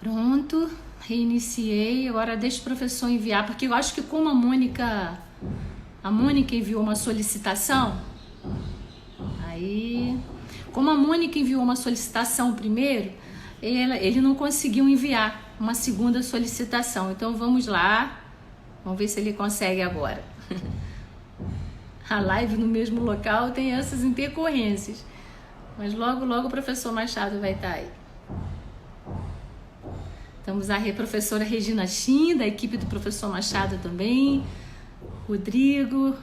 Pronto, reiniciei. Agora deixa o professor enviar, porque eu acho que como a Mônica enviou uma solicitação, aí, como a Mônica enviou uma solicitação primeiro, ele não conseguiu enviar uma segunda solicitação. Então vamos lá, vamos ver se ele consegue agora. A live no mesmo local tem essas intercorrências, mas logo, logo o professor Machado vai estar aí. Estamos a professora Regina Chin, da equipe do professor Machado também, Rodrigo,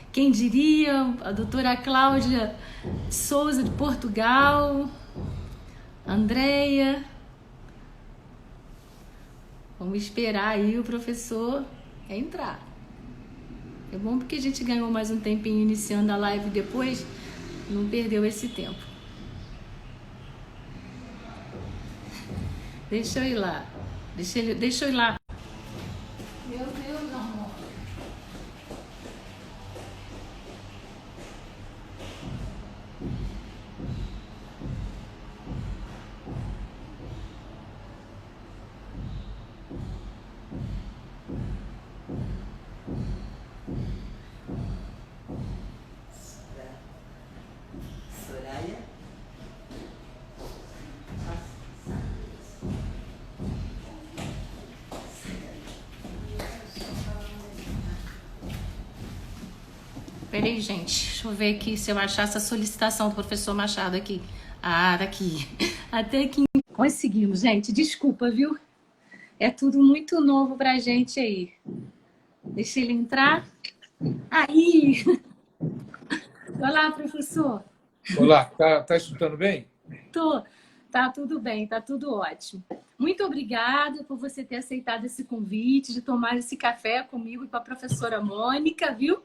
quem diria, a doutora Cláudia Souza de Portugal, Andréia. Vamos esperar aí o professor entrar. É bom porque a gente ganhou mais um tempinho iniciando a live depois, não perdeu esse tempo. Deixa eu ir lá. Deixa eu ir lá. Meu Deus, amor. Soraya. Peraí, gente. Deixa eu ver aqui se eu achar essa solicitação do professor Machado aqui. Ah, tá aqui. Até que conseguimos, gente. Desculpa, viu? É tudo muito novo pra gente aí. Deixa ele entrar. Aí! Olá, professor. Olá, tá escutando bem? Tô. Tá tudo bem, tá tudo ótimo. Muito obrigada por você ter aceitado esse convite de tomar esse café comigo e com a professora Mônica, viu?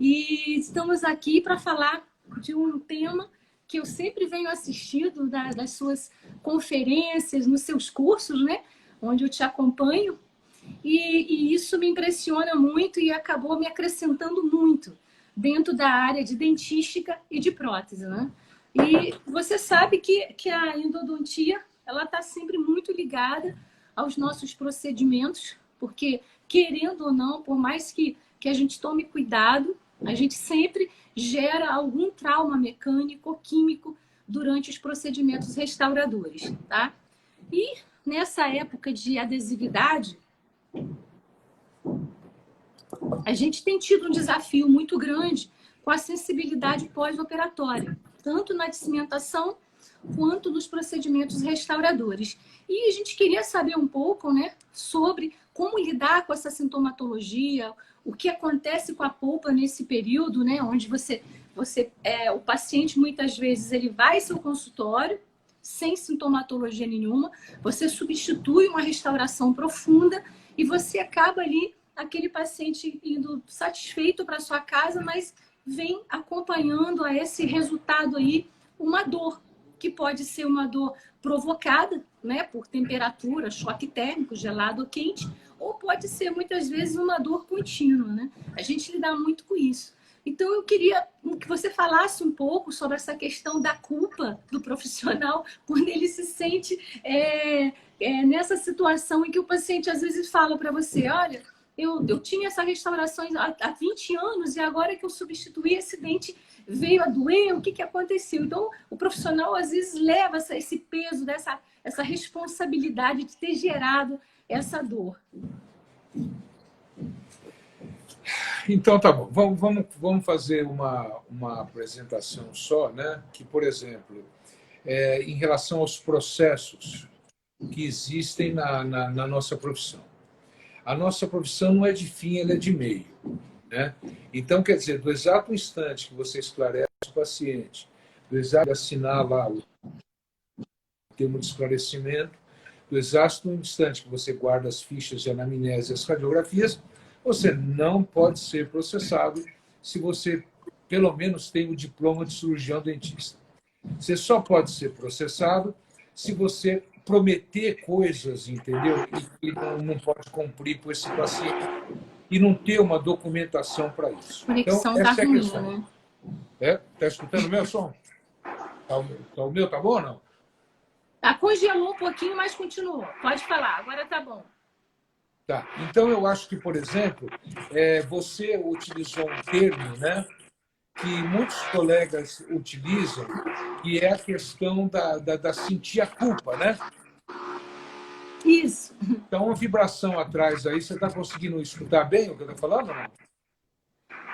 E estamos aqui para falar de um tema que eu sempre venho assistindo das suas conferências, nos seus cursos, né? Onde eu te acompanho. E isso me impressiona muito e acabou me acrescentando muito dentro da área de dentística e de prótese, né? E você sabe que a endodontia ela está sempre muito ligada aos nossos procedimentos, porque, querendo ou não, por mais que a gente tome cuidado, a gente sempre gera algum trauma mecânico ou químico durante os procedimentos restauradores, tá? E nessa época de adesividade, a gente tem tido um desafio muito grande com a sensibilidade pós-operatória, tanto na cimentação quanto nos procedimentos restauradores. E a gente queria saber um pouco, né, sobre como lidar com essa sintomatologia, o que acontece com a polpa nesse período, né, onde o paciente muitas vezes ele vai ao seu consultório sem sintomatologia nenhuma, você substitui uma restauração profunda e você acaba ali aquele paciente indo satisfeito para sua casa, mas vem acompanhando a esse resultado aí uma dor, que pode ser uma dor provocada, né, por temperatura, choque térmico, gelado ou quente, ou pode ser muitas vezes uma dor contínua, né? A gente lida muito com isso. Então eu queria que você falasse um pouco sobre essa questão da culpa do profissional quando ele se sente nessa situação em que o paciente às vezes fala para você, olha, eu tinha essa restauração há 20 anos e agora que eu substituí esse dente veio a doer, o que aconteceu? Então, o profissional às vezes leva esse peso, essa responsabilidade de ter gerado essa dor. Então, tá bom. Vamos fazer uma apresentação só, né? Que, por exemplo, em relação aos processos que existem na nossa profissão. A nossa profissão não é de fim, ela é de meio, né? Então, quer dizer, do exato instante que você esclarece o paciente, do exato assinar lá o termo de esclarecimento, do exato instante que você guarda as fichas de anamnese e as radiografias, você não pode ser processado se você, pelo menos, tem o diploma de cirurgião dentista. Você só pode ser processado se você prometer coisas, entendeu? E não pode cumprir com esse paciente e não ter uma documentação para isso. Então, Conexão tá essa é a ruim, questão. né? Tá escutando o meu som? O meu tá bom ou não? Tá, congelou um pouquinho, mas continuou. Pode falar, agora tá bom. Tá. Então, eu acho que, por exemplo, você utilizou um termo, né, que muitos colegas utilizam, que é a questão da sentir a culpa, né? Isso. Então, uma vibração atrás aí, você está conseguindo escutar bem o que eu estou falando ou não?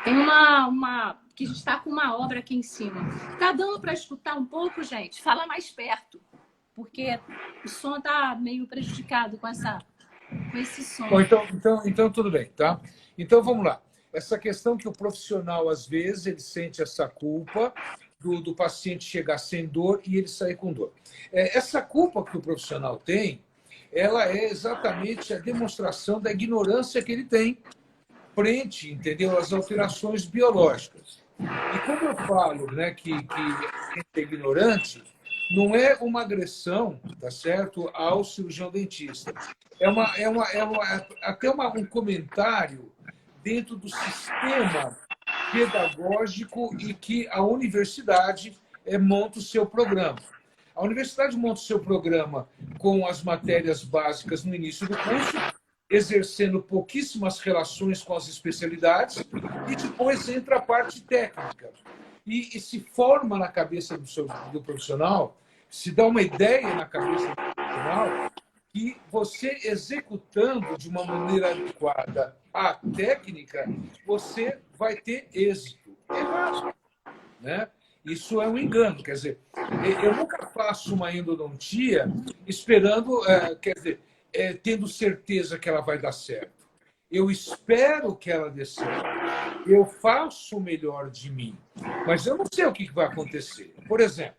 Tem que a gente está com uma obra aqui em cima. Tá dando para escutar um pouco, gente? Fala mais perto, porque o som está meio prejudicado com esse som. Bom, então tudo bem, tá? Então vamos lá. Essa questão que o profissional, às vezes, ele sente essa culpa do paciente chegar sem dor e ele sair com dor. Essa culpa que o profissional tem, ela é exatamente a demonstração da ignorância que ele tem frente, entendeu, às alterações biológicas. E quando eu falo, né, que é ignorante, não é uma agressão, tá certo, ao cirurgião dentista. Até um comentário dentro do sistema pedagógico e que a universidade monta o seu programa. A universidade monta o seu programa com as matérias básicas no início do curso, exercendo pouquíssimas relações com as especialidades, e depois entra a parte técnica. E se forma na cabeça do profissional, se dá uma ideia na cabeça do profissional, que você executando de uma maneira adequada a técnica, você vai ter êxito. Errado, né? Isso é um engano. Quer dizer, eu nunca faço uma endodontia esperando, quer dizer, tendo certeza que ela vai dar certo. Eu espero que ela dê certo. Eu faço o melhor de mim. Mas eu não sei o que vai acontecer. Por exemplo,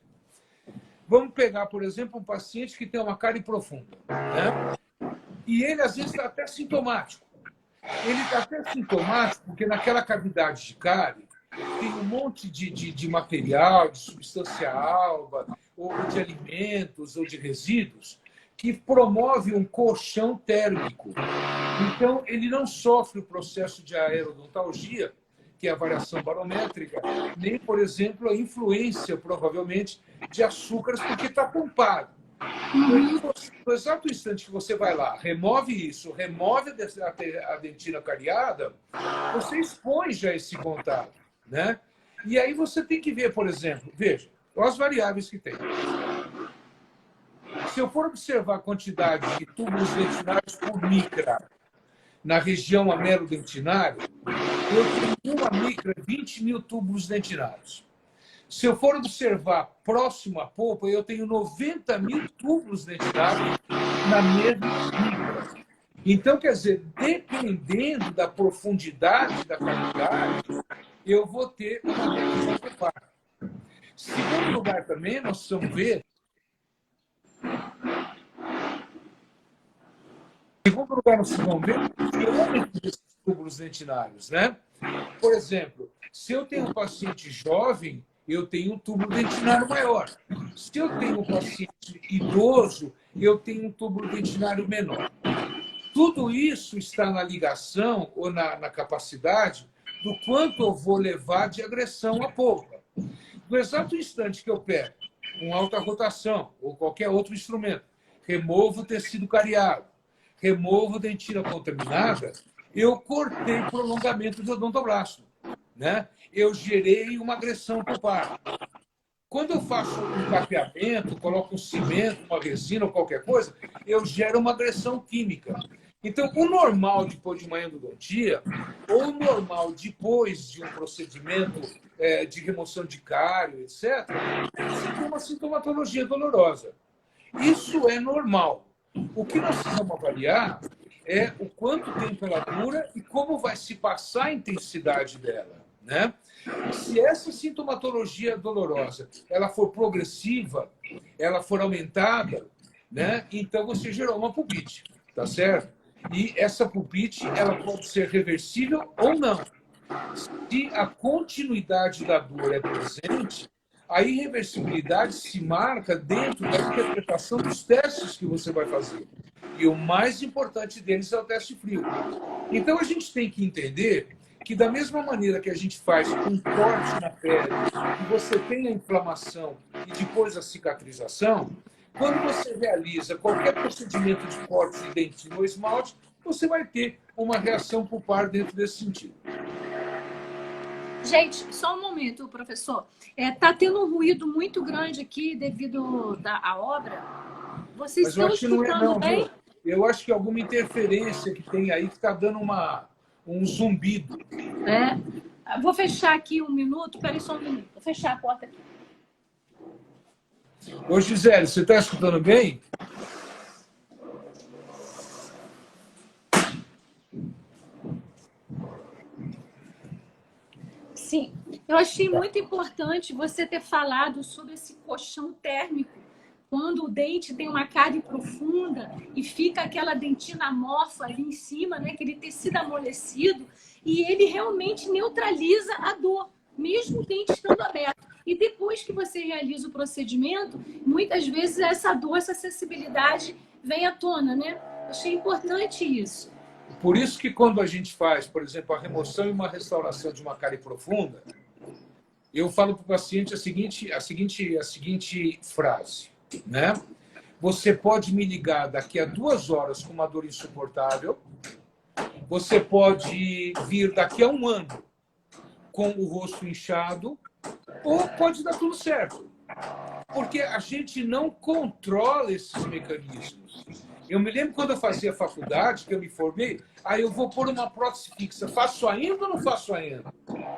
vamos pegar, por exemplo, um paciente que tem uma cárie profunda, né? E ele, às vezes, está até sintomático. Ele está até sintomático porque naquela cavidade de cárie tem um monte de material, de substância alba, ou de alimentos, ou de resíduos, que promove um colchão térmico. Então, ele não sofre o processo de aerodontalgia, que é a variação barométrica, nem, por exemplo, a influência, provavelmente, de açúcares, porque está tampado. No exato instante que você vai lá, remove isso, remove a dentina cariada, você expõe já esse contato, né? E aí você tem que ver, por exemplo, veja, as variáveis que tem. Se eu for observar a quantidade de túbulos dentinários por micra na região amerodentinária, eu tenho uma micra 20 mil túbulos dentinários. Se eu for observar próximo à polpa, eu tenho 90 mil túbulos dentinários na mesma micra. Então, quer dizer, dependendo da profundidade da cavidade, eu vou ter uma reação pulpar. Segundo lugar também, nós precisamos ver. Segundo lugar, nós precisamos ver o diâmetro desses túbulos dentinários, né? Por exemplo, se eu tenho um paciente jovem, eu tenho um túbulo dentinário maior. Se eu tenho um paciente idoso, eu tenho um túbulo dentinário menor. Tudo isso está na ligação ou na capacidade do quanto eu vou levar de agressão à polpa. No exato instante que eu pego uma alta rotação ou qualquer outro instrumento, removo o tecido cariado, removo a dentina contaminada, eu cortei o prolongamento do odontoblasto, né? Eu gerei uma agressão pulpar. Quando eu faço um capeamento, coloco um cimento, uma resina ou qualquer coisa, eu gero uma agressão química. Então, o normal depois de uma endodontia, ou o normal depois de um procedimento de remoção de cárie, etc., você tem uma sintomatologia dolorosa. Isso é normal. O que nós precisamos avaliar é o quanto tempo ela dura e como vai se passar a intensidade dela, né? Se essa sintomatologia dolorosa ela for progressiva, ela for aumentada, né? Então você gerou uma pulpite, tá certo? E essa pulpite ela pode ser reversível ou não. Se a continuidade da dor é presente, a irreversibilidade se marca dentro da interpretação dos testes que você vai fazer. E o mais importante deles é o teste frio. Então, a gente tem que entender que, da mesma maneira que a gente faz um corte na pele, e você tem a inflamação e depois a cicatrização, Quando você realiza qualquer procedimento de corte de dentina ou esmalte, você vai ter uma reação pulpar dentro desse sentido. Gente, só um momento, professor. Tá tendo um ruído muito grande aqui devido à obra. Vocês Mas eu estão acho que não é escutando não, bem? viu? Eu acho que alguma interferência que tem aí que está dando um zumbido. Vou fechar aqui um minuto. Peraí só um minuto. Vou fechar a porta aqui. Ô, Gisele, você está escutando bem? Sim, eu achei muito importante você ter falado sobre esse colchão térmico. Quando o dente tem uma cárie profunda e fica aquela dentina amorfa ali em cima, né? Aquele tecido amolecido, e ele realmente neutraliza a dor, mesmo o dente estando aberto. E depois que você realiza o procedimento, muitas vezes essa dor, essa sensibilidade vem à tona, né? Achei importante isso. Por isso que quando a gente faz, por exemplo, a remoção e uma restauração de uma cárie profunda, eu falo para o paciente a seguinte frase, né? Você pode me ligar daqui a 2 horas com uma dor insuportável, você pode vir daqui a 1 ano com o rosto inchado, ou pode dar tudo certo. Porque a gente não controla esses mecanismos. Eu me lembro quando eu fazia faculdade, que eu me formei, aí eu vou pôr uma prótese fixa. Faço ainda ou não faço ainda?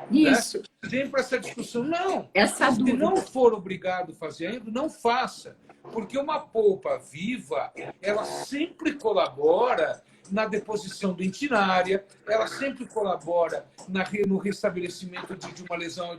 Isso. Né? Sempre essa discussão. Não, essa se dúvida. não for obrigado a fazer ainda, não faça. Porque uma polpa viva, ela sempre colabora na deposição dentinária, ela sempre colabora no restabelecimento de uma lesão,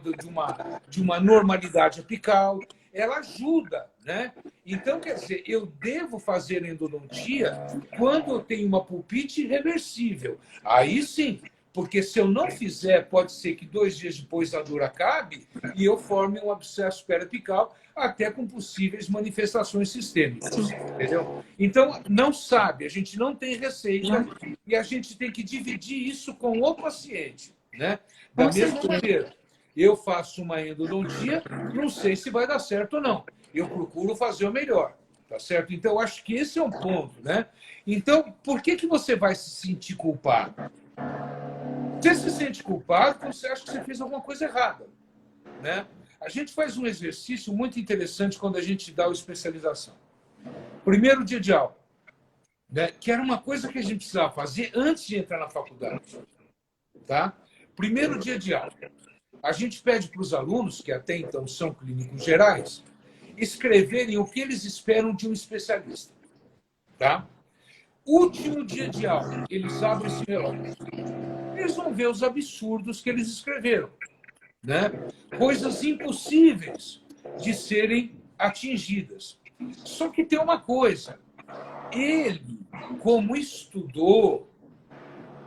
de uma normalidade apical, ela ajuda, né? Então, quer dizer, eu devo fazer endodontia quando eu tenho uma pulpite irreversível. Aí sim, porque se eu não fizer, pode ser que 2 dias depois a dor acabe e eu forme um abscesso periapical, até com possíveis manifestações sistêmicas, entendeu? Então, não sabe, a gente não tem receita e a gente tem que dividir isso com o paciente, né? Da mesma maneira, eu faço uma endodontia, não sei se vai dar certo ou não. Eu procuro fazer o melhor, tá certo? Então, eu acho que esse é um ponto, né? Então, por que você vai se sentir culpado? Você se sente culpado quando você acha que você fez alguma coisa errada, né? A gente faz um exercício muito interessante quando a gente dá a especialização. Primeiro dia de aula, né? Que era uma coisa que a gente precisava fazer antes de entrar na faculdade, tá? Primeiro dia de aula. A gente pede para os alunos, que até então são clínicos gerais, escreverem o que eles esperam de um especialista, tá? Último dia de aula, eles abrem esse relógio. Eles vão ver os absurdos que eles escreveram, né? Coisas impossíveis de serem atingidas. Só que tem uma coisa, ele, como estudou,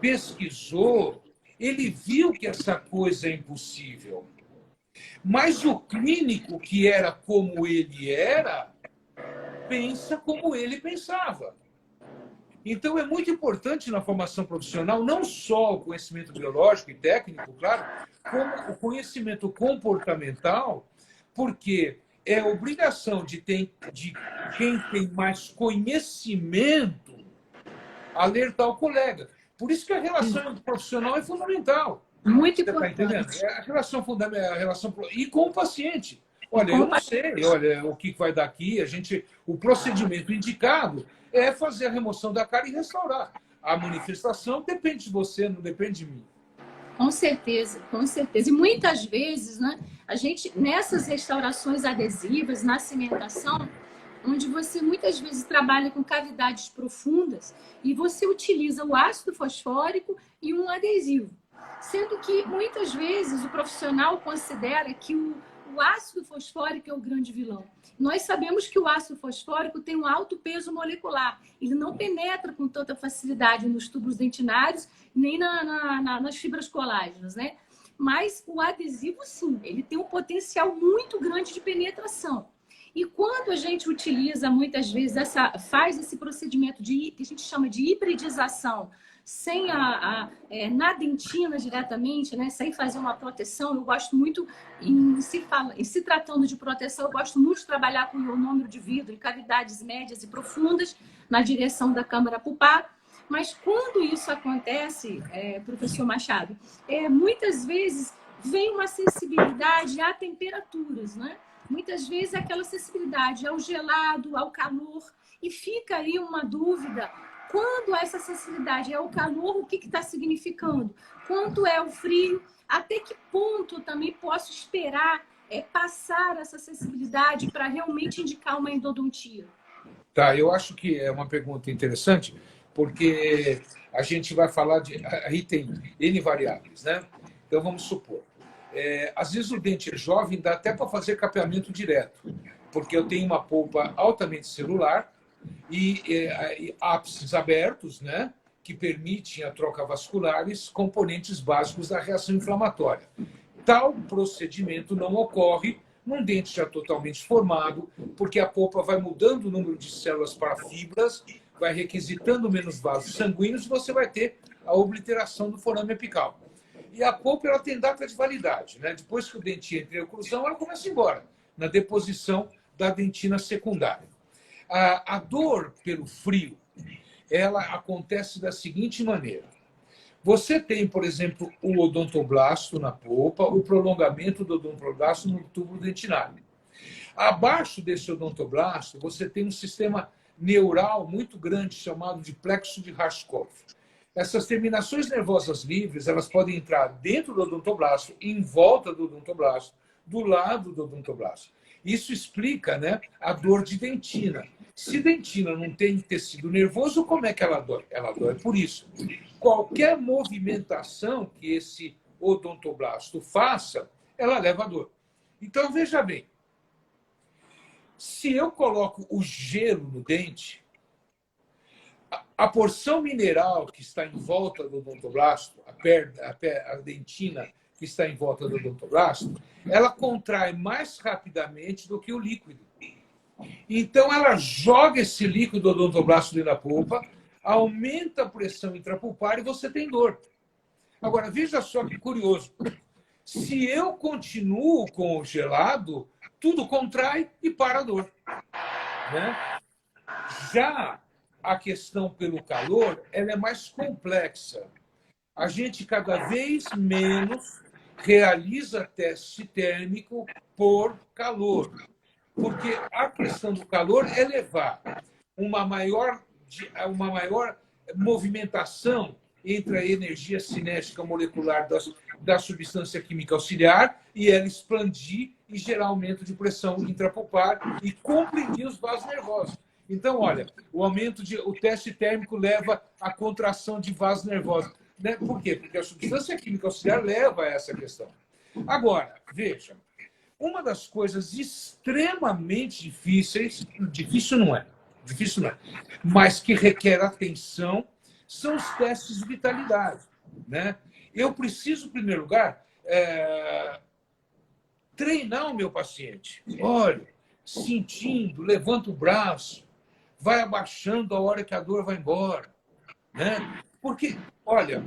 pesquisou, ele viu que essa coisa é impossível. Mas o clínico, que era como ele era, pensa como ele pensava. Então, é muito importante na formação profissional, não só o conhecimento biológico e técnico, claro, como o conhecimento comportamental, porque é obrigação de quem tem mais conhecimento alertar o colega. Por isso que a relação profissional é fundamental. Muito Você está importante. entendendo? É a relação fundamental, a relação e com o paciente. Olha, eu não sei, olha, o que vai dar aqui, o procedimento indicado é fazer a remoção da cárie e restaurar. A manifestação depende de você, não depende de mim. Com certeza, com certeza. E muitas vezes, né, a gente, nessas restaurações adesivas, na cimentação, onde você muitas vezes trabalha com cavidades profundas e você utiliza o ácido fosfórico e um adesivo. Sendo que muitas vezes o profissional considera que o ácido fosfórico é o grande vilão. Nós sabemos que o ácido fosfórico tem um alto peso molecular. Ele não penetra com tanta facilidade nos tubos dentinários, nem nas fibras colágenas, né? Mas o adesivo, sim, ele tem um potencial muito grande de penetração. E quando a gente utiliza, muitas vezes, faz esse procedimento que a gente chama de hibridização sem na dentina diretamente, né? Sem fazer uma proteção. Eu gosto muito, em se tratando de proteção, eu gosto muito de trabalhar com o ionômero de vidro em cavidades médias e profundas, na direção da câmara pulpar. Mas quando isso acontece, professor Machado, muitas vezes vem uma sensibilidade a temperaturas, né? Muitas vezes aquela sensibilidade ao gelado, ao calor, e fica aí uma dúvida. Quando essa sensibilidade é o calor, o que está significando? Quanto é o frio? Até que ponto também posso esperar passar essa sensibilidade para realmente indicar uma endodontia? Tá, eu acho que é uma pergunta interessante, porque a gente vai falar de... Aí tem N variáveis, né? Então, vamos supor. Às vezes o dente é jovem, dá até para fazer capeamento direto, porque eu tenho uma polpa altamente celular e ápices abertos, né? Que permitem a troca vasculares, componentes básicos da reação inflamatória. Tal procedimento não ocorre num dente já totalmente formado, porque a polpa vai mudando o número de células para fibras, vai requisitando menos vasos sanguíneos e você vai ter a obliteração do forame apical. E a polpa ela tem data de validade, né? Depois que o dente entra em oclusão, ela começa a ir embora, na deposição da dentina secundária. A dor pelo frio, ela acontece da seguinte maneira. Você tem, por exemplo, o odontoblasto na polpa, o prolongamento do odontoblasto no tubo dentinário. Abaixo desse odontoblasto, você tem um sistema neural muito grande chamado de plexo de Hashkov. Essas terminações nervosas livres, elas podem entrar dentro do odontoblasto, em volta do odontoblasto, do lado do odontoblasto. Isso explica, né, a dor de dentina. Se dentina não tem tecido nervoso, como é que ela dói? Ela dói por isso. Qualquer movimentação que esse odontoblasto faça, ela leva a dor. Então, veja bem, se eu coloco o gelo no dente, a porção mineral que está em volta do odontoblasto, a dentina que está em volta do odontoblasto, ela contrai mais rapidamente do que o líquido. Então, ela joga esse líquido odontoblasto dentro da polpa, aumenta a pressão intrapulpar e você tem dor. Agora, veja só que curioso. Se eu continuo com o gelado, tudo contrai e para a dor, né? Já a questão pelo calor, ela é mais complexa. A gente cada vez menos realiza teste térmico por calor, porque a questão do calor é levar uma maior movimentação entre a energia cinética molecular da substância química auxiliar e ela expandir e gerar aumento de pressão intrapulpar e comprimir os vasos nervosos. Então, olha, o teste térmico leva à contração de vasos nervosos. Né? Por quê? Porque a substância química auxiliar leva a essa questão. Agora, veja, uma das coisas extremamente difíceis, difícil não é, mas que requer atenção, são os testes de vitalidade. Né? Eu preciso, em primeiro lugar, treinar o meu paciente. Olha, sentindo, levanta o braço, vai abaixando a hora que a dor vai embora. Né? Porque, olha,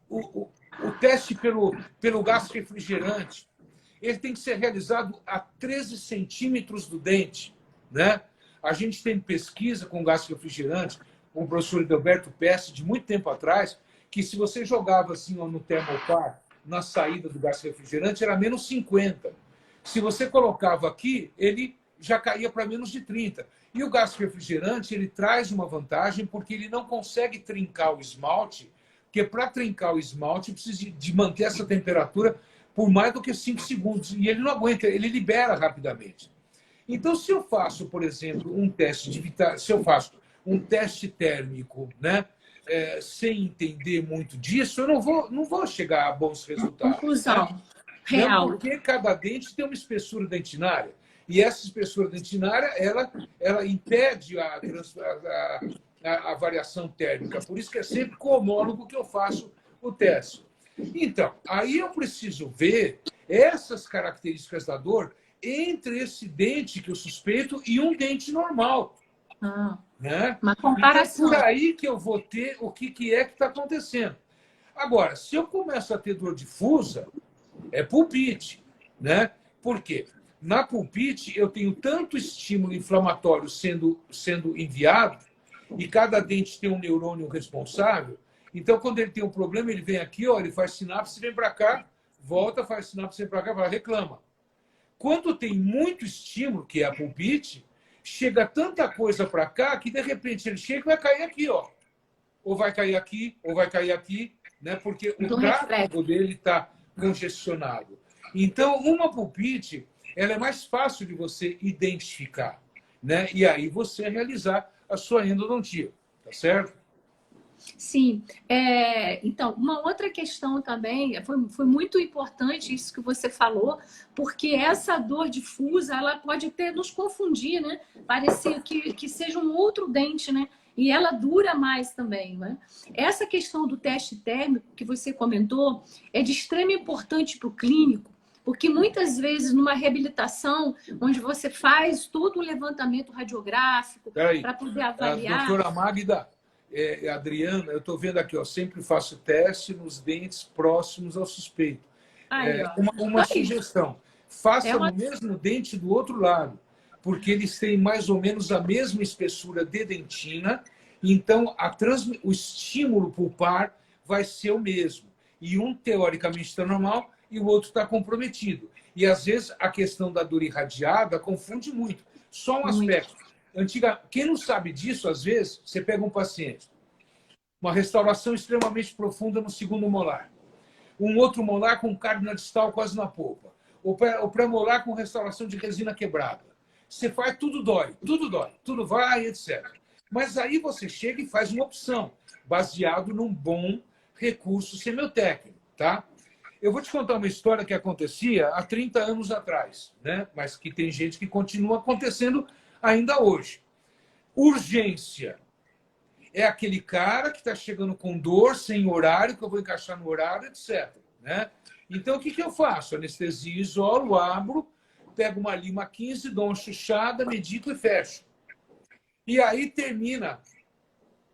o teste pelo gás refrigerante, ele tem que ser realizado a 13 centímetros do dente. Né? A gente tem pesquisa com gás refrigerante, com o professor Edelberto Pesce, de muito tempo atrás, que se você jogava assim no termopar, na saída do gás refrigerante, era menos 50. Se você colocava aqui, ele já caía para menos de 30. E o gás refrigerante, ele traz uma vantagem porque ele não consegue trincar o esmalte, porque para trincar o esmalte precisa de manter essa temperatura por mais do que 5 segundos. E ele não aguenta, ele libera rapidamente. Então, se eu faço, por exemplo, um teste se eu faço um teste térmico, né, sem entender muito disso, eu não vou chegar a bons resultados. Conclusão. Né? Real. Porque cada dente tem uma espessura dentinária. E essa espessura dentinária, ela impede a variação térmica. Por isso que é sempre com o homólogo que eu faço o teste. Então, aí eu preciso ver essas características da dor entre esse dente que eu suspeito e um dente normal. Ah, né? uma Então, é comparação. por aí que eu vou ter o que é que está acontecendo. Agora, se eu começo a ter dor difusa, é pulpite, né? Por quê? Na pulpite, eu tenho tanto estímulo inflamatório sendo enviado, e cada dente tem um neurônio responsável. Então, quando ele tem um problema, ele vem aqui, ó, ele faz sinapse, vem para cá, volta, faz sinapse, vem para cá, vai, reclama. Quando tem muito estímulo, que é a pulpite, chega tanta coisa para cá que, de repente, ele chega e vai cair aqui, ó. Ou vai cair aqui, ou vai cair aqui, né? Porque o Do tráfego reflexo. dele está congestionado. Então, uma pulpite, ela é mais fácil de você identificar, né? E aí você realizar a sua endodontia, tá certo? Sim. Então, uma outra questão também, foi muito importante isso que você falou, porque essa dor difusa, ela pode até nos confundir, né? Parecer que seja um outro dente, né? E ela dura mais também, né? Essa questão do teste térmico que você comentou é de extrema importância para o clínico, porque muitas vezes numa reabilitação, onde você faz todo o levantamento radiográfico Peraí, para poder a avaliar. doutora Magda, Adriana, eu estou vendo aqui, ó, sempre faço teste nos dentes próximos ao suspeito. Aí, ó. Uma sugestão, É faça uma no mesmo dente do outro lado, porque eles têm mais ou menos a mesma espessura de dentina, então o estímulo pulpar vai ser o mesmo. E um, teoricamente, está normal e o outro está comprometido. E, às vezes, a questão da dor irradiada confunde muito. Só um muito. aspecto. Quem não sabe disso, às vezes, você pega um paciente, uma restauração extremamente profunda no segundo molar, um outro molar com cárdena distal quase na polpa, o pré-molar com restauração de resina quebrada. Você faz, tudo dói, tudo vai, etc. Mas aí você chega e faz uma opção, baseado num bom recurso semiotécnico, tá? Eu vou te contar uma história que acontecia há 30 anos atrás, né? Mas que tem gente que continua acontecendo ainda hoje. Urgência. É aquele cara que está chegando com dor, sem horário, que eu vou encaixar no horário, etc. Né? Então, o que eu faço? Anestesia, isolo, abro, pego uma lima 15, dou uma chuchada, medico e fecho. E aí termina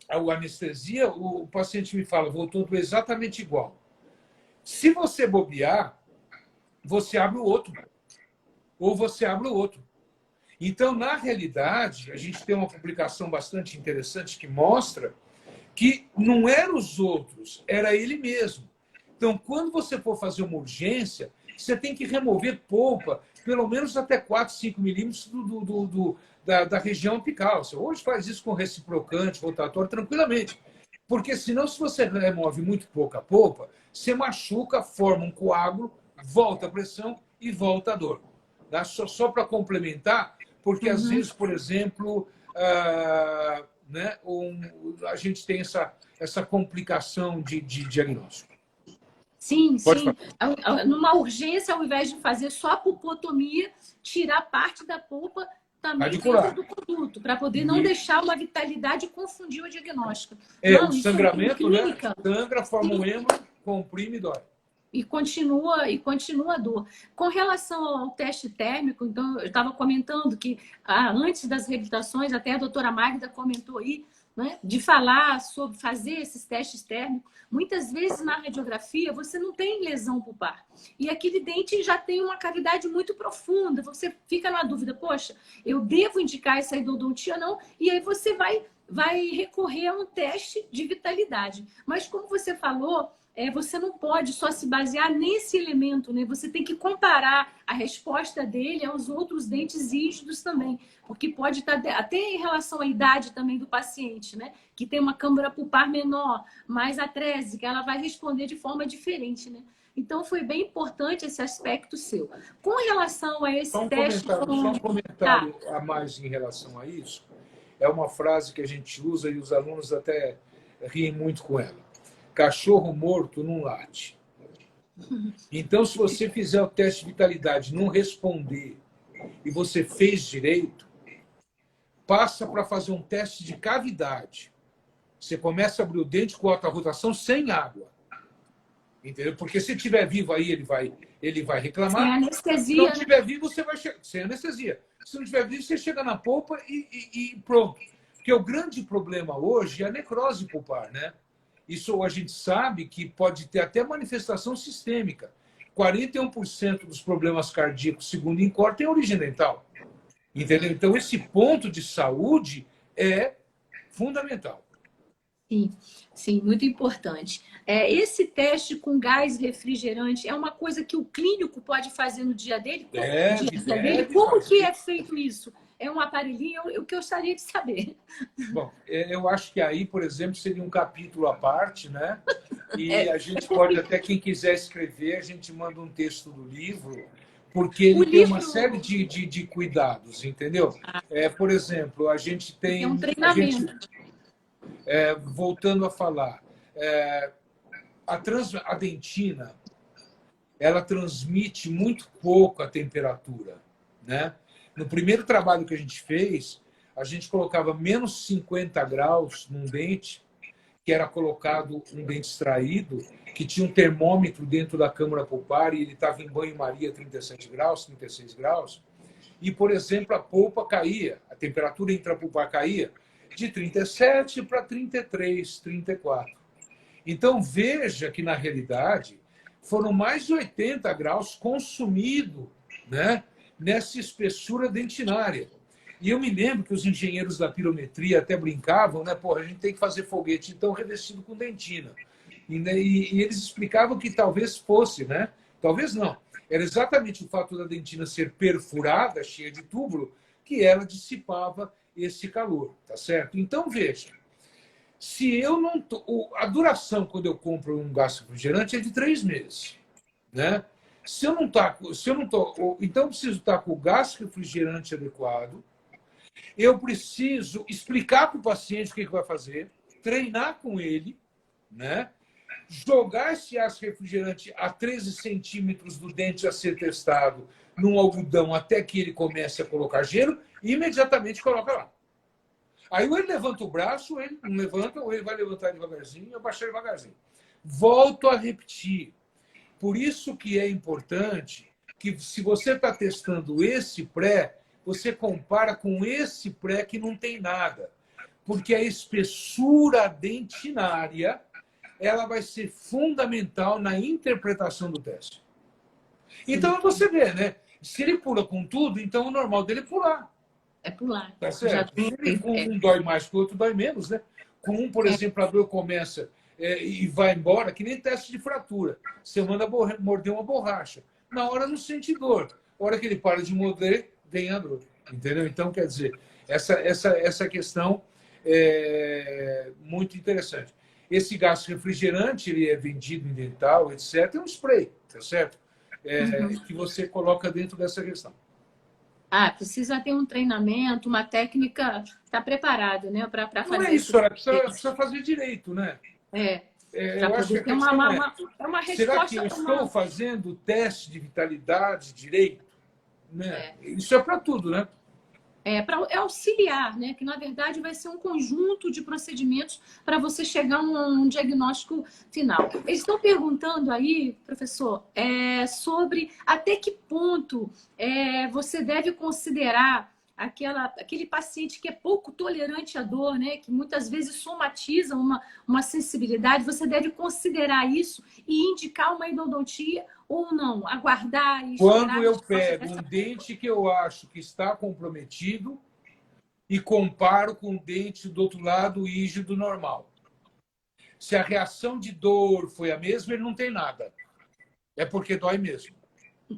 a anestesia, o paciente me fala, voltou exatamente igual. Se você bobear, você abre o outro. Ou você abre o outro. Então, na realidade, a gente tem uma publicação bastante interessante que mostra que não eram os outros, era ele mesmo. Então, quando você for fazer uma urgência, você tem que remover polpa, pelo menos até 4, 5 milímetros da região apical. Você hoje faz isso com reciprocante, rotatório, tranquilamente. Porque senão, se você remove muito pouca polpa, você machuca, forma um coágulo, volta a pressão e volta a dor. Tá? Só para complementar, porque às vezes, por exemplo, né, a gente tem essa complicação de diagnóstico. Sim, Pode sim. falar. Numa urgência, ao invés de fazer só a pulpotomia, tirar parte da polpa também Radicular. dentro do conduto, para poder não deixar uma vitalidade e confundir o diagnóstico. O Não, isso em sangramento, né? clínica. Sangra, forma um êmbolo, comprime e dói. E continua a dor. Com relação ao teste térmico, então, eu estava comentando que antes das reabilitações, até a doutora Magda comentou aí, né, de falar sobre fazer esses testes térmicos. Muitas vezes na radiografia você não tem lesão pulpar. E aquele dente já tem uma cavidade muito profunda. Você fica na dúvida, poxa, eu devo indicar essa endodontia ou não? E aí você vai recorrer a um teste de vitalidade. Mas como você falou, você não pode só se basear nesse elemento, né? Você tem que comparar a resposta dele aos outros dentes rígidos também, porque pode estar até em relação à idade também do paciente, né? Que tem uma câmara pulpar menor, mais atrésica, ela vai responder de forma diferente, né? Então foi bem importante esse aspecto seu. Com relação a esse teste... Só um comentário a mais em relação a isso. É uma frase que a gente usa e os alunos até riem muito com ela. Cachorro morto não late. Então, se você fizer o teste de vitalidade e não responder e você fez direito, passa para fazer um teste de cavidade. Você começa a abrir o dente com alta rotação sem água. Entendeu? Porque se estiver vivo aí, ele vai reclamar. Sem anestesia. Se não estiver vivo, você vai chegar. Sem anestesia. Se não estiver vivo, você chega na polpa e pronto. Porque o grande problema hoje é a necrose pulpar, né? Isso a gente sabe que pode ter até manifestação sistêmica. 41% dos problemas cardíacos, segundo o INCOR, tem origem dental. Entendeu? Então, esse ponto de saúde é fundamental. Sim, sim, muito importante. Esse teste com gás refrigerante é uma coisa que o clínico pode fazer no dia dele? Deve Como fazer. que é feito isso? É um aparelhinho? O que eu gostaria de saber. Bom, eu acho que aí, por exemplo, seria um capítulo à parte, né? E É, a gente pode até, quem quiser escrever, a gente manda um texto do livro, porque o ele tem uma livro série de cuidados, entendeu? Por exemplo, a gente é um tem, treinamento. voltando a falar, a dentina, ela transmite muito pouco a temperatura, né? No primeiro trabalho que a gente fez, a gente colocava menos 50 graus num dente, que era colocado um dente extraído, que tinha um termômetro dentro da câmara pulpar e ele estava em banho-maria 37 graus, 36 graus. E, por exemplo, a polpa caía, a temperatura intrapulpar caía de 37 para 33, 34. Então, veja que, na realidade, foram mais de 80 graus consumido, né, nessa espessura dentinária. E eu me lembro que os engenheiros da pirometria até brincavam, né? Pô, a gente tem que fazer foguete, então, revestido com dentina. E eles explicavam que talvez fosse, né? Talvez não. Era exatamente o fato da dentina ser perfurada, cheia de túbulo, que ela dissipava esse calor, tá certo? Então, veja, se eu não a duração quando eu compro um gás refrigerante é de 3 meses, né? Se eu não tá, se eu não tô, então eu preciso estar com o gás refrigerante adequado. Eu preciso explicar para o paciente o que vai fazer, treinar com ele, né? Jogar esse ácido refrigerante a 13 centímetros do dente a ser testado num algodão até que ele comece a colocar gelo e imediatamente coloca lá. Aí ou ele levanta o braço, ou ele não levanta, ou ele vai levantar devagarzinho e abaixar devagarzinho. Volto a repetir. Por isso que é importante que, se você está testando esse pré, você compara com esse pré que não tem nada. Porque a espessura dentinária ela vai ser fundamental na interpretação do teste. Então, você vê, né? Se ele pula com tudo, então o normal dele é pular. É pular. Tá Já certo? tem. Se ele, com um dói mais que o outro, dói menos, né? Com um, por exemplo, a dor começa e vai embora, que nem teste de fratura. Você manda morder uma borracha. Na hora não sente dor. Na hora que ele para de morder, vem a dor. Entendeu? Então, quer dizer, essa questão é muito interessante. Esse gás refrigerante, ele é vendido em dental, etc. É um spray, tá certo? Que você coloca dentro dessa questão. Precisa ter um treinamento, uma técnica, está preparado, né, para Não é fazer isso, isso. precisa fazer direito, né? Para Eu acho que poder a ter questão uma será que resposta. eu estou fazendo o teste de vitalidade direito? Né? Isso é para tudo, né? Para auxiliar, né? Que na verdade vai ser um conjunto de procedimentos para você chegar a um diagnóstico final. Eles estão perguntando aí, professor, sobre até que ponto você deve considerar aquele paciente que é pouco tolerante à dor, né? Que muitas vezes somatiza uma sensibilidade. Você deve considerar isso e indicar uma endodontia ou não, aguardar e esperar. Quando eu pego um dente que eu acho que está comprometido e comparo com o dente do outro lado rígido normal. Se a reação de dor foi a mesma, ele não tem nada. É porque dói mesmo.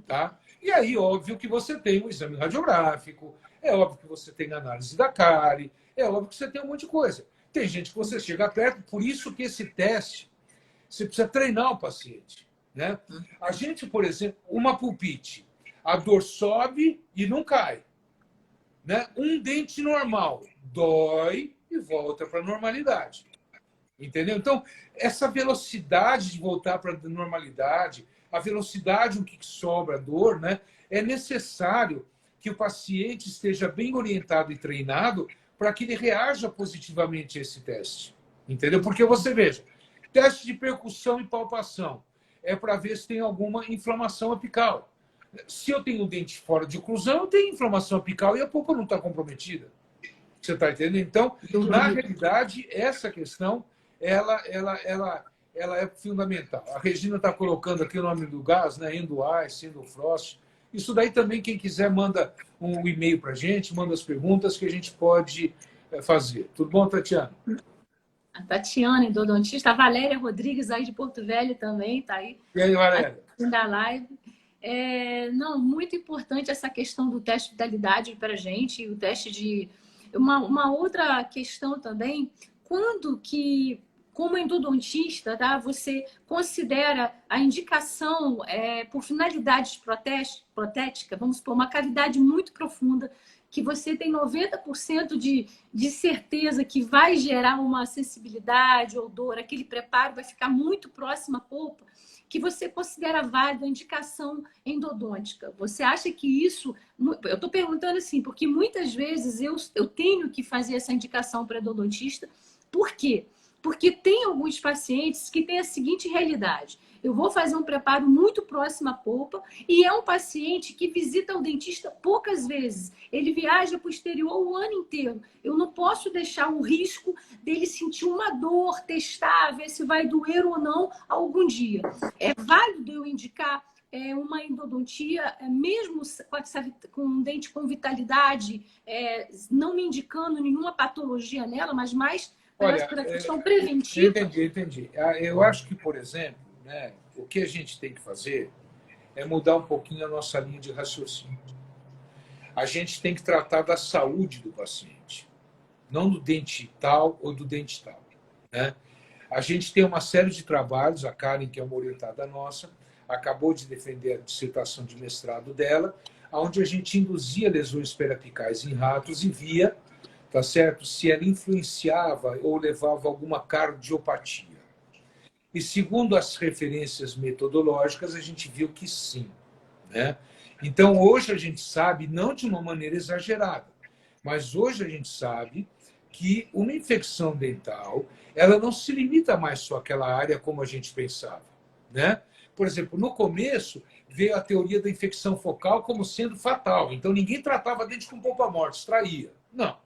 Tá? E aí, óbvio que você tem um exame radiográfico, é óbvio que você tem análise da cárie, é óbvio que você tem um monte de coisa. Tem gente que você chega perto, por isso que esse teste, você precisa treinar o paciente. Né? A gente, por exemplo, uma pulpite, a dor sobe e não cai. Né? Um dente normal dói e volta para a normalidade. Entendeu? Então, essa velocidade de voltar para a normalidade, a velocidade com que sobra a dor, né? É necessário que o paciente esteja bem orientado e treinado para que ele reaja positivamente a esse teste. Entendeu? Porque você veja, teste de percussão e palpação é para ver se tem alguma inflamação apical. Se eu tenho o dente fora de oclusão, eu tenho inflamação apical e a polpa não está comprometida. Você está entendendo? Então, na realidade, essa questão ela é fundamental. A Regina está colocando aqui o nome do gás, né? Endo-Ice, Endo-Frost. Isso daí também, quem quiser, manda um e-mail para a gente, manda as perguntas que a gente pode fazer. Tudo bom, Tatiana? A Tatiana, endodontista, a Valéria Rodrigues, aí de Porto Velho também, está aí. E aí, Valéria? Da live. Não, muito importante essa questão do teste de vitalidade para a gente, o teste de... Uma outra questão também, quando que, como endodontista, tá, você considera a indicação por finalidades protéticas, vamos supor, uma cavidade muito profunda, que você tem 90% de certeza que vai gerar uma sensibilidade ou dor, aquele preparo vai ficar muito próximo à polpa, que você considera válida a indicação endodôntica. Você acha que isso... Eu estou perguntando assim, porque muitas vezes eu tenho que fazer essa indicação para endodontista. Por quê? Porque tem alguns pacientes que têm a seguinte realidade. Eu vou fazer um preparo muito próximo à polpa e é um paciente que visita o dentista poucas vezes. Ele viaja para o exterior o ano inteiro. Eu não posso deixar o risco dele sentir uma dor, testar, ver se vai doer ou não algum dia. É válido eu indicar uma endodontia, mesmo com um dente com vitalidade, não me indicando nenhuma patologia nela, mas mais para a questão preventiva? Entendi. Eu acho que, por exemplo, né, o que a gente tem que fazer é mudar um pouquinho a nossa linha de raciocínio. A gente tem que tratar da saúde do paciente, não do dente tal ou do dente tal, né? A gente tem uma série de trabalhos, a Karen, que é uma orientada nossa, acabou de defender a dissertação de mestrado dela, onde a gente induzia lesões periapicais em ratos e via, tá certo, se ela influenciava ou levava a alguma cardiopatia. E segundo as referências metodológicas, a gente viu que sim, né? Então, hoje a gente sabe, não de uma maneira exagerada, mas hoje a gente sabe que uma infecção dental, ela não se limita mais só àquela área como a gente pensava, né? Por exemplo, no começo, veio a teoria da infecção focal como sendo fatal. Então, ninguém tratava dente com polpa morta, extraía. Não.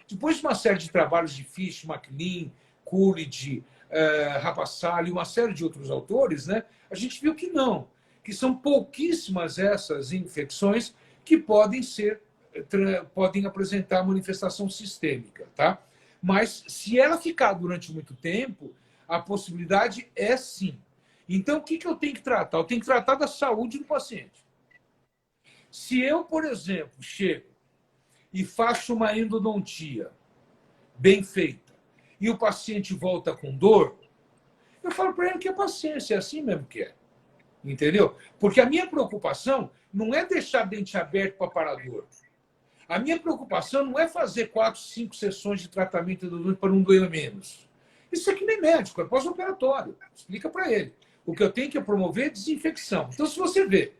Depois de uma série de trabalhos de Fish, MacLean, Coolidge, Rapassali e uma série de outros autores, né, a gente viu que não, que são pouquíssimas essas infecções que podem apresentar manifestação sistêmica, tá? Mas se ela ficar durante muito tempo, a possibilidade é sim. Então, o que eu tenho que tratar? Eu tenho que tratar da saúde do paciente. Se eu, por exemplo, chego e faço uma endodontia bem feita e o paciente volta com dor, eu falo para ele que é paciência, é assim mesmo que é. Entendeu? Porque a minha preocupação não é deixar dente aberto para parar dor. A minha preocupação não é fazer 4, 5 sessões de tratamento endodôntico para não doer menos. Isso aqui nem médico, é pós-operatório. Explica para ele. O que eu tenho que promover é desinfecção. Então, se você vê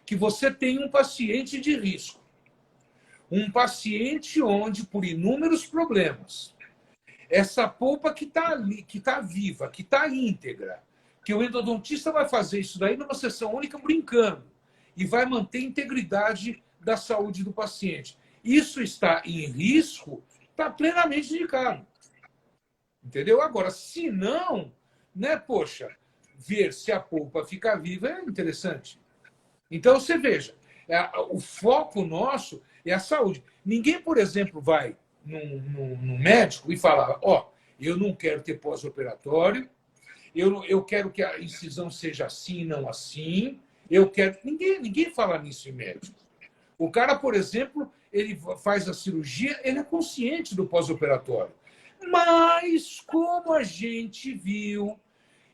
que você tem um paciente de risco, um paciente onde, por inúmeros problemas, essa polpa que está ali, que está viva, que está íntegra, que o endodontista vai fazer isso daí numa sessão única brincando e vai manter a integridade da saúde do paciente. Isso está em risco, está plenamente indicado. Entendeu? Agora, se não, né, poxa, ver se a polpa fica viva é interessante. Então, você veja, o foco nosso é a saúde. Ninguém, por exemplo, vai num médico e fala, eu não quero ter pós-operatório, eu quero que a incisão seja assim, não assim, eu quero... Ninguém fala nisso em médico. O cara, por exemplo, ele faz a cirurgia, ele é consciente do pós-operatório. Mas, como a gente viu,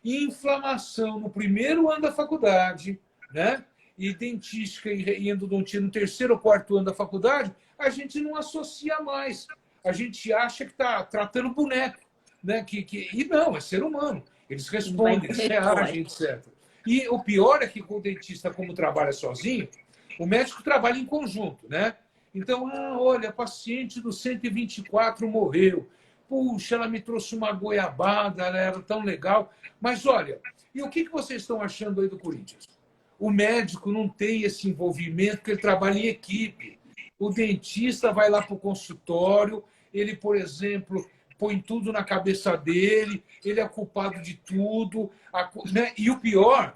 inflamação no primeiro ano da faculdade, né? E dentística e endodontia no terceiro ou quarto ano da faculdade, a gente não associa mais. A gente acha que está tratando boneco, né? E não, é ser humano. Eles respondem, eles reagem, etc. E o pior é que com o dentista, como trabalha sozinho, o médico trabalha em conjunto, né? Então, olha, a paciente do 124 morreu. Puxa, ela me trouxe uma goiabada, ela era tão legal. Mas olha, e o que vocês estão achando aí do Corinthians? O médico não tem esse envolvimento, porque ele trabalha em equipe. O dentista vai lá para o consultório, ele, por exemplo, põe tudo na cabeça dele, ele é culpado de tudo, né? E o pior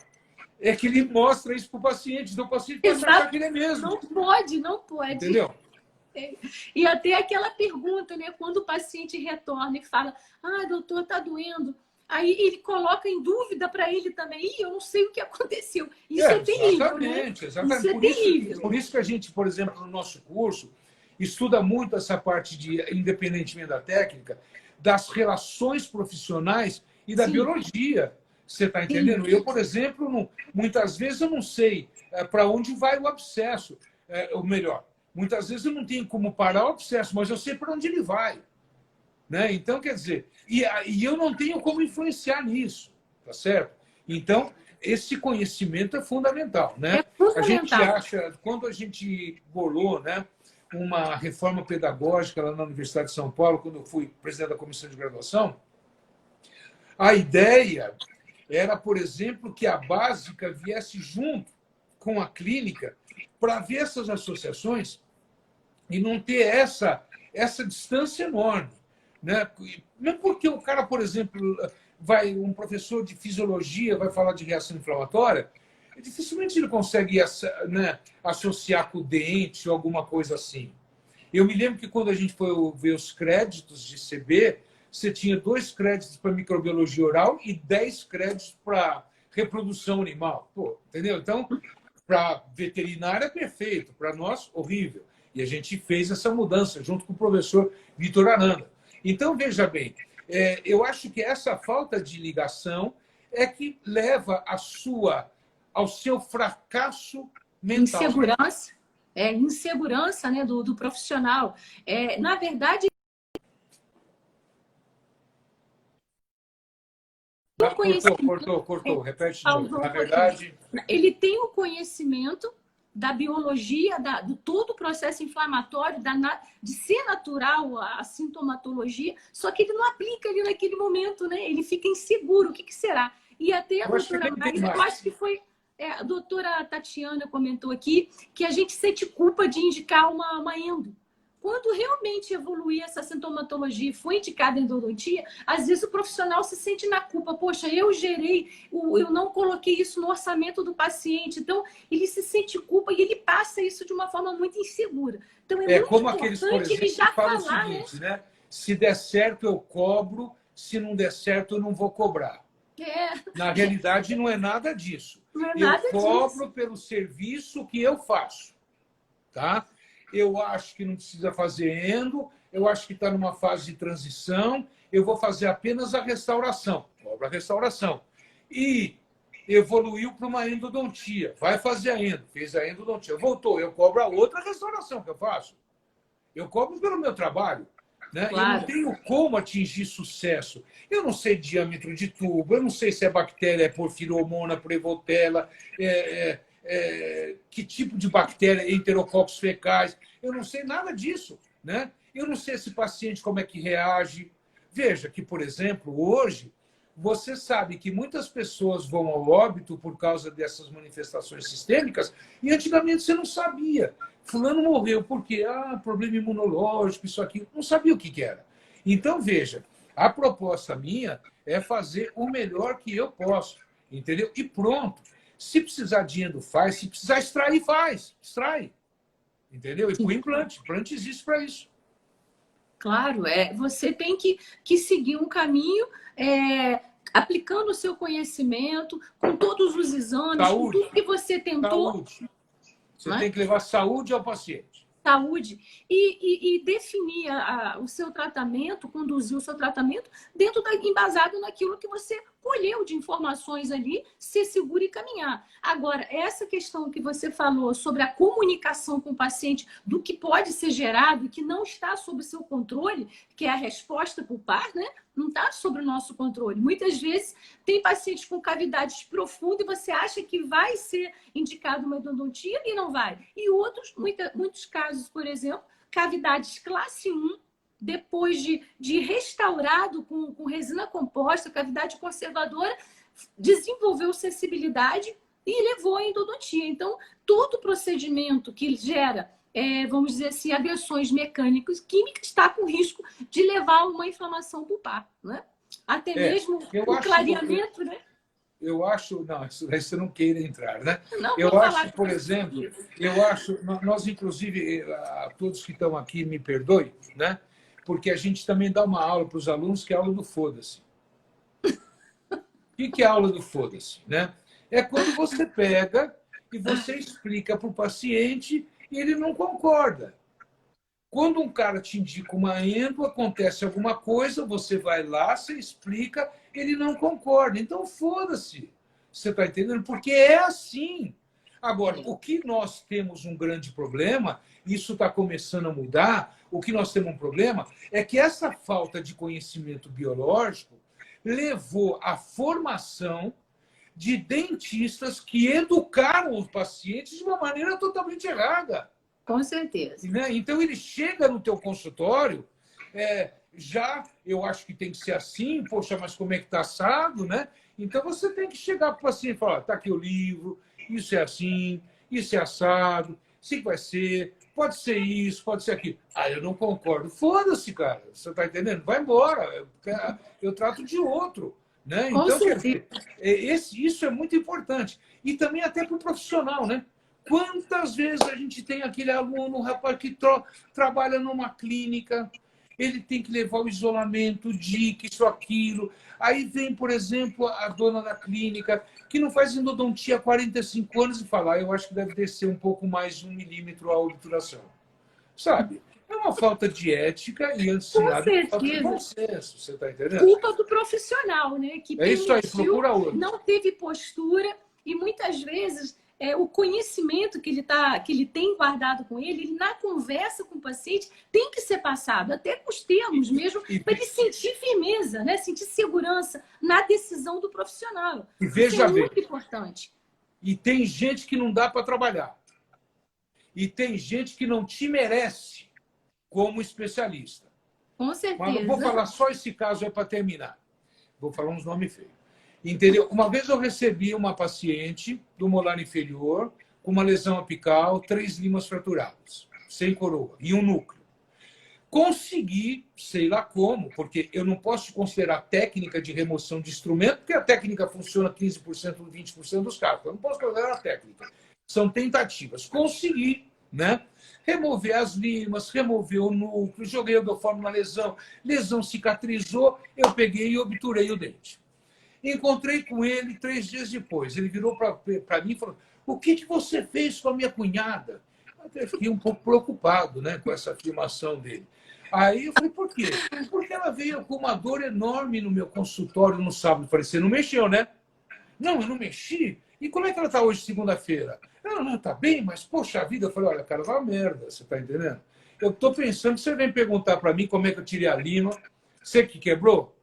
é que ele mostra isso para o paciente, então o paciente pode achar que ele é mesmo. Não pode, não pode. Entendeu? E até aquela pergunta, né? Quando o paciente retorna e fala, doutor, tá doendo. Aí ele coloca em dúvida para ele também, eu não sei o que aconteceu. Isso é terrível, né? Exatamente. Isso é terrível. Por isso que a gente, por exemplo, no nosso curso, estuda muito essa parte de, independentemente da técnica, das relações profissionais e da biologia. Você está entendendo? Eu, por exemplo, muitas vezes eu não sei para onde vai o abscesso. Ou melhor, muitas vezes eu não tenho como parar o abscesso, mas eu sei para onde ele vai. Né? Então, quer dizer, e eu não tenho como influenciar nisso, tá certo? Então, esse conhecimento é fundamental, né? É fundamental. A gente acha, quando a gente bolou, né, uma reforma pedagógica lá na Universidade de São Paulo, quando eu fui presidente da comissão de graduação, a ideia era, por exemplo, que a básica viesse junto com a clínica para ver essas associações e não ter essa distância enorme. Né? Não porque o cara, por exemplo, um professor de fisiologia vai falar de reação inflamatória, dificilmente ele consegue, né, associar com o dente ou alguma coisa assim. Eu me lembro que quando a gente foi ver os créditos de CB, você tinha 2 créditos para microbiologia oral e 10 créditos para reprodução animal. Pô, entendeu? Então, para veterinária é perfeito, para nós, horrível. E a gente fez essa mudança junto com o professor Vitor Aranda. Então, veja bem, eu acho que essa falta de ligação é que leva ao seu fracasso mental. Insegurança, né, do profissional. Na verdade, Cortou. Repete de novo. Na verdade, ele tem o conhecimento da biologia, de todo o processo inflamatório, de ser natural a sintomatologia, só que ele não aplica ali naquele momento, né? Ele fica inseguro. O que será? E até a doutora Maísa, eu acho que foi... a doutora Tatiana comentou aqui que a gente sente culpa de indicar uma endo. Quando realmente evoluir essa sintomatologia e foi indicada endodontia, às vezes o profissional se sente na culpa. Poxa, eu não coloquei isso no orçamento do paciente. Então, ele se sente culpa e ele passa isso de uma forma muito insegura. Então, muito como aqueles, por exemplo, ele já que falam falar, o seguinte, né? Se der certo, eu cobro. Se não der certo, eu não vou cobrar. Na realidade, não é nada disso. Eu cobro pelo serviço que eu faço. Tá? Eu acho que não precisa fazer endo, eu acho que está numa fase de transição, eu vou fazer apenas a restauração. Cobro a restauração. E evoluiu para uma endodontia. Vai fazer a endo. Fez a endodontia. Voltou. Eu cobro a outra restauração que eu faço. Eu cobro pelo meu trabalho. Né? Claro. Eu não tenho como atingir sucesso. Eu não sei diâmetro de tubo, eu não sei se é bactéria, é porfiromona, prevotella, que tipo de bactéria, enterococos fecais. Eu não sei nada disso. Né? Eu não sei esse paciente como é que reage. Veja que, por exemplo, hoje, você sabe que muitas pessoas vão ao óbito por causa dessas manifestações sistêmicas e antigamente você não sabia. Fulano morreu porque problema imunológico, isso aqui. Não sabia o que era. Então, veja, a proposta minha é fazer o melhor que eu posso. Entendeu? E pronto. Se precisar de endo, faz. Se precisar extrair, faz. Extrai. Entendeu? E com implante. Implante existe para isso. Claro, você tem que seguir um caminho aplicando o seu conhecimento, com todos os exames, saúde. Com tudo que você tentou. Saúde. Você tem que levar saúde ao paciente. Saúde. E definir o seu tratamento, conduzir o seu tratamento embasado naquilo que você colheu de informações ali, ser seguro e caminhar. Agora, essa questão que você falou sobre a comunicação com o paciente, do que pode ser gerado e que não está sob seu controle, que é a resposta por par, né? Não está sob o nosso controle. Muitas vezes tem pacientes com cavidades profundas e você acha que vai ser indicado uma endodontia e não vai. E muitos casos, por exemplo, cavidades classe 1, depois de restaurado com resina composta, cavidade conservadora, desenvolveu sensibilidade e levou à endodontia. Então, todo procedimento que gera vamos dizer assim, agressões mecânicas, químicas, está com risco de levar a uma inflamação pulpar, né? Até mesmo o clareamento, né? Eu acho, não, isso daí você não queira entrar, né? Não, vou Eu falar acho, com por você exemplo, sobre isso. nós inclusive, todos que estão aqui me perdoem, né? Porque a gente também dá uma aula para os alunos que é a aula do foda-se. O que é a aula do foda-se, né? É quando você pega e você explica para o paciente e ele não concorda. Quando um cara te indica uma endo, acontece alguma coisa, você vai lá, você explica, ele não concorda. Então, foda-se. Você está entendendo? Porque é assim. Agora, o que nós temos um grande problema, isso está começando a mudar, o que nós temos um problema é que essa falta de conhecimento biológico levou à formação de dentistas que educaram os pacientes de uma maneira totalmente errada. Com certeza. Né? Então, ele chega no teu consultório, eu acho que tem que ser assim, poxa, mas como é que está assado, né? Então, você tem que chegar para o paciente e falar, está aqui o livro, isso é assim, isso é assado, assim vai ser, pode ser isso, pode ser aquilo. Ah, eu não concordo. Foda-se, cara, você está entendendo? Vai embora, eu trato de outro. Né? Com Então, quer certeza. dizer, isso é muito importante. E também até para o profissional, né? Quantas vezes a gente tem aquele aluno, um rapaz que trabalha numa clínica, ele tem que levar o isolamento, DIC, isso, aquilo. Aí vem, por exemplo, a dona da clínica, que não faz endodontia há 45 anos e fala, eu acho que deve descer um pouco mais de 1 milímetro a obturação. Sabe? É uma falta de ética e, antes de nada, é uma falta de bom senso, você está entendendo? Culpa do profissional, né? Que é isso aí, procura outro. Não teve postura e muitas vezes o conhecimento que ele tem guardado com ele, na conversa com o paciente, tem que ser passado, até com os termos mesmo, para ele sentir firmeza, né? Sentir segurança na decisão do profissional. E veja Isso é muito importante. E tem gente que não dá para trabalhar. E tem gente que não te merece como especialista. Com certeza. Mas vou falar só esse caso aí para terminar. Vou falar uns nomes feios. Entendeu? Uma vez eu recebi uma paciente do molar inferior com uma lesão apical, 3 limas fraturadas, sem coroa, e um núcleo. Consegui, sei lá como, porque eu não posso considerar técnica de remoção de instrumento, porque a técnica funciona 15%, 20% dos casos. Eu não posso considerar a técnica. São tentativas. Consegui, né? Remover as limas, remover o núcleo, joguei o endoforme na lesão cicatrizou, eu peguei e obturei o dente. Encontrei com ele 3 dias depois. Ele virou para mim e falou, o que você fez com a minha cunhada? Eu até fiquei um pouco preocupado, né, com essa afirmação dele. Aí eu falei, por quê? Porque ela veio com uma dor enorme no meu consultório no sábado. Eu falei, você não mexeu, né? Não, eu não mexi. E como é que ela está hoje, segunda-feira? Ela não está bem, mas, poxa vida. Eu falei, olha, cara, vai uma merda, você está entendendo? Eu estou pensando, você vem perguntar para mim como é que eu tirei a lima, você que quebrou?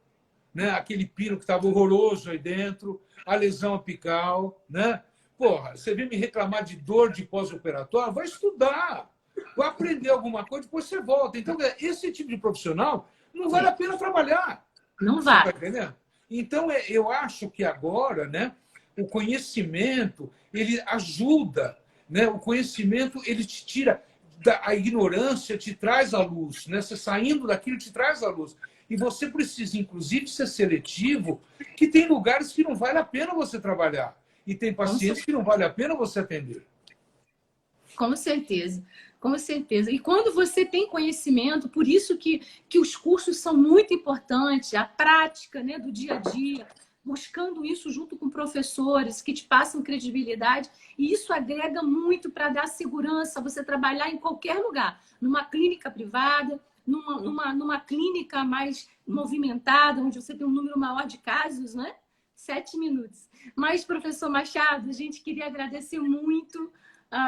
Né? Aquele pino que estava horroroso aí dentro, a lesão apical, né? Porra, você vem me reclamar de dor de pós-operatório? Vai estudar, vai aprender alguma coisa, depois você volta. Então, esse tipo de profissional não vale a pena trabalhar. Não vale. Tá entendendo? Então, eu acho que agora, né, o conhecimento, ele ajuda, né? O conhecimento, ele te tira a ignorância, te traz à luz, né? Você saindo daquilo, te traz à luz. E você precisa, inclusive, ser seletivo, que tem lugares que não vale a pena você trabalhar. E tem pacientes que não vale a pena você atender. Com certeza, com certeza. E quando você tem conhecimento, por isso que os cursos são muito importantes, a prática, né, do dia a dia, buscando isso junto com professores que te passam credibilidade, e isso agrega muito para dar segurança, você trabalhar em qualquer lugar, numa clínica privada, numa clínica mais movimentada, onde você tem um número maior de casos, né? 7 minutos. Mas, professor Machado, a gente queria agradecer muito.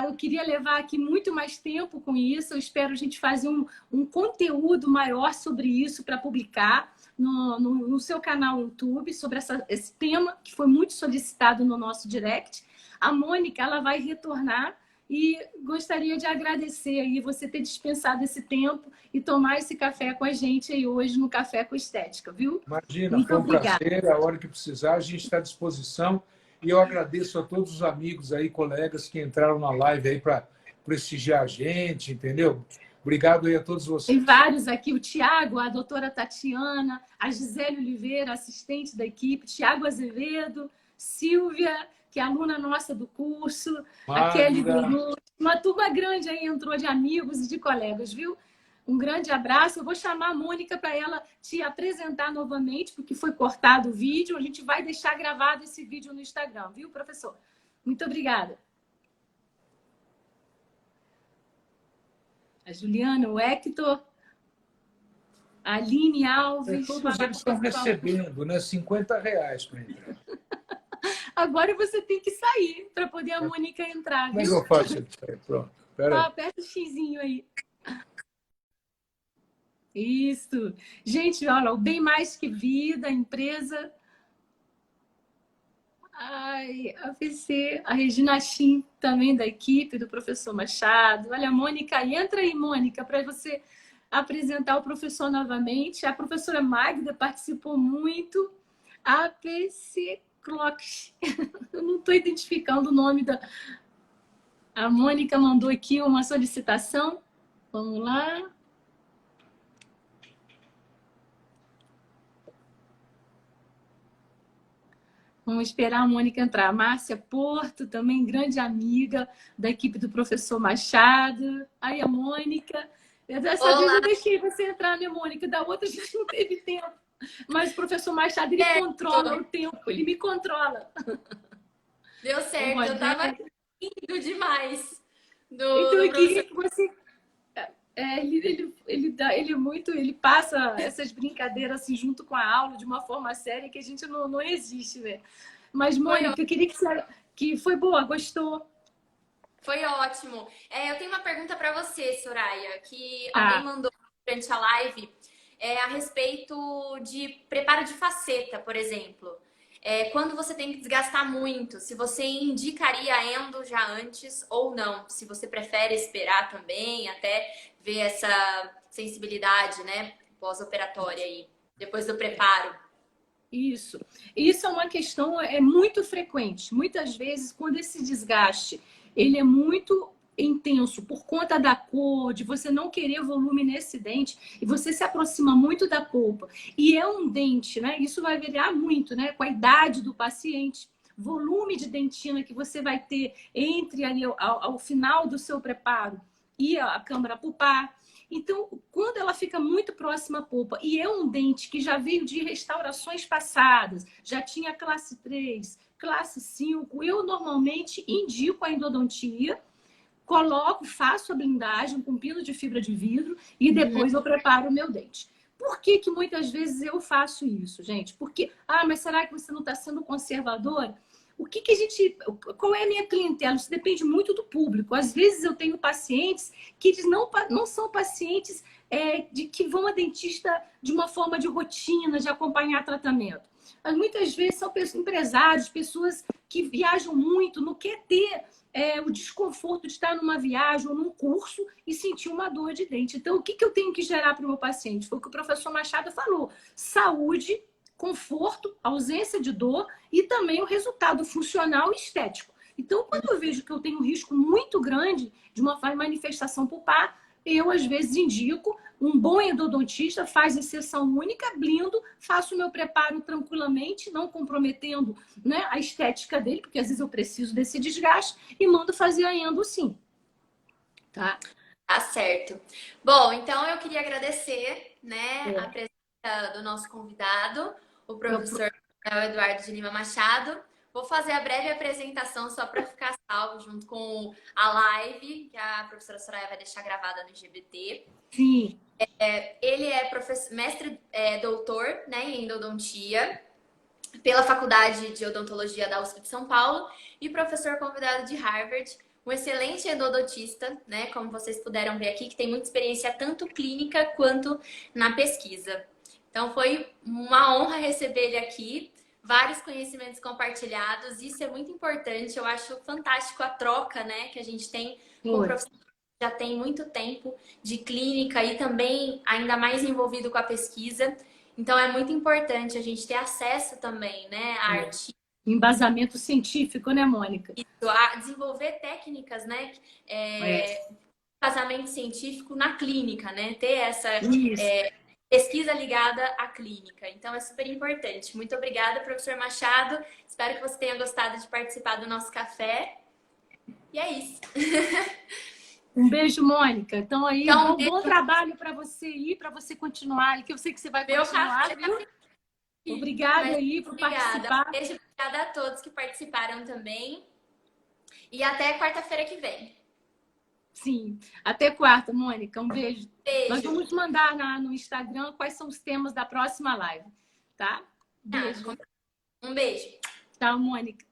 Eu queria levar aqui muito mais tempo com isso. Eu espero a gente fazer um conteúdo maior sobre isso para publicar no seu canal no YouTube, sobre esse tema que foi muito solicitado no nosso direct. A Mônica, ela vai retornar e gostaria de agradecer aí você ter dispensado esse tempo e tomar esse café com a gente aí hoje no Café com Estética, viu? Imagina, muito foi um obrigada. prazer. A hora que precisar, a gente está à disposição. E eu agradeço a todos os amigos aí, colegas que entraram na live aí para prestigiar a gente, entendeu? Obrigado aí a todos Tem vocês. vários aqui, o Tiago, a doutora Tatiana, a Gisele Oliveira, assistente da equipe, Tiago Azevedo, Silvia, que é aluna nossa do curso, a Kelly Magda, Guru, uma turma grande aí entrou de amigos e de colegas, viu? Um grande abraço. Eu vou chamar a Mônica para ela te apresentar novamente, porque foi cortado o vídeo. A gente vai deixar gravado esse vídeo no Instagram, viu, professor? Muito obrigada. A Juliana, o Hector, a Aline Alves. todos eles estão recebendo, né, R$ 50 para entrar. Agora você tem que sair para poder a Mônica entrar, Como é que viu? eu faço isso aí? Pronto, espera aí. Aperta o xizinho aí. Isso. Gente, olha, o Bem Mais Que Vida, a empresa. Ai, a VC, a Regina Chin, também da equipe do professor Machado. Olha, a Mônica, entra aí, Mônica, para você apresentar o professor novamente. A professora Magda participou muito. A PC Clocks. Eu não estou identificando o nome da. A Mônica mandou aqui uma solicitação. Vamos lá. Vamos esperar a Mônica entrar. A Márcia Porto, também grande amiga da equipe do professor Machado. Aí a Mônica. Dessa vez eu deixei você entrar, né, Mônica? Da outra a gente não teve tempo. Mas o professor Machado, ele controla o tempo, ele me controla. Deu certo, eu tava rindo demais então eu queria que você... ele é muito... Ele passa essas brincadeiras assim, junto com a aula de uma forma séria que a gente não resiste, né? Mas, Mônica, eu queria que foi boa, gostou? Foi ótimo. Eu tenho uma pergunta para você, Soraya, que alguém mandou durante a live a respeito de preparo de faceta, por exemplo. Quando você tem que desgastar muito, se você indicaria a endo já antes ou não, se você prefere esperar também até ver essa sensibilidade, né, pós-operatória aí, depois do preparo. Isso é uma questão muito frequente. Muitas vezes, quando esse desgaste ele é muito intenso por conta da cor, de você não querer volume nesse dente, e você se aproxima muito da polpa, e é um dente, né? Isso vai variar muito, né? Com a idade do paciente, volume de dentina que você vai ter entre ali ao final do seu preparo e a câmara pulpar. Então, quando ela fica muito próxima à polpa e é um dente que já veio de restaurações passadas, já tinha classe 3, classe 5, eu normalmente indico a endodontia, faço a blindagem com pino de fibra de vidro e depois eu preparo o meu dente. Por que muitas vezes eu faço isso, gente? Porque, mas será que você não está sendo conservadora? Qual é a minha clientela? Isso depende muito do público. Às vezes eu tenho pacientes que eles não são pacientes de que vão a dentista de uma forma de rotina, de acompanhar tratamento. Mas muitas vezes são empresários, pessoas que viajam muito, não quer ter o desconforto de estar numa viagem ou num curso e sentir uma dor de dente. Então, o que eu tenho que gerar para o meu paciente? Foi o que o professor Machado falou. Saúde, conforto, ausência de dor e também o resultado funcional e estético. Então, quando eu vejo que eu tenho um risco muito grande de uma manifestação pulpar, eu, às vezes, indico um bom endodontista, faz exceção única, blindo, faço o meu preparo tranquilamente, não comprometendo, né, a estética dele, porque às vezes eu preciso desse desgaste, e mando fazer a endo sim. Tá? Tá certo. Bom, então eu queria agradecer, né, a presença do nosso convidado, o professor Eduardo de Lima Machado. Vou fazer a breve apresentação só para ficar salvo junto com a live, que a professora Soraya vai deixar gravada no IGBT. Sim. Ele é mestre doutor, né, em endodontia pela Faculdade de Odontologia da USP de São Paulo e professor convidado de Harvard, um excelente endodontista, né, como vocês puderam ver aqui, que tem muita experiência tanto clínica quanto na pesquisa. Então foi uma honra receber ele aqui. Vários conhecimentos compartilhados, isso é muito importante, eu acho fantástico a troca, né, que a gente tem com o professor que já tem muito tempo de clínica e também ainda mais envolvido com a pesquisa, então é muito importante a gente ter acesso também, né, a artigos embasamento científico, né, Mônica? Isso, a desenvolver técnicas, né? Embasamento científico na clínica, né? Ter essa pesquisa ligada à clínica. Então, é super importante. Muito obrigada, professor Machado. Espero que você tenha gostado de participar do nosso café. E é isso. Um beijo, Mônica. Então, aí, Então, bom trabalho para você ir, para você continuar, que eu sei que você vai continuar, viu? Obrigada aí por participar. Um beijo, obrigada a todos que participaram também. E até quarta-feira que vem. Sim, até quarta, Mônica. Um beijo. Beijo. Nós vamos mandar no Instagram quais são os temas da próxima live, tá? Beijo. Um beijo. Tchau, Mônica.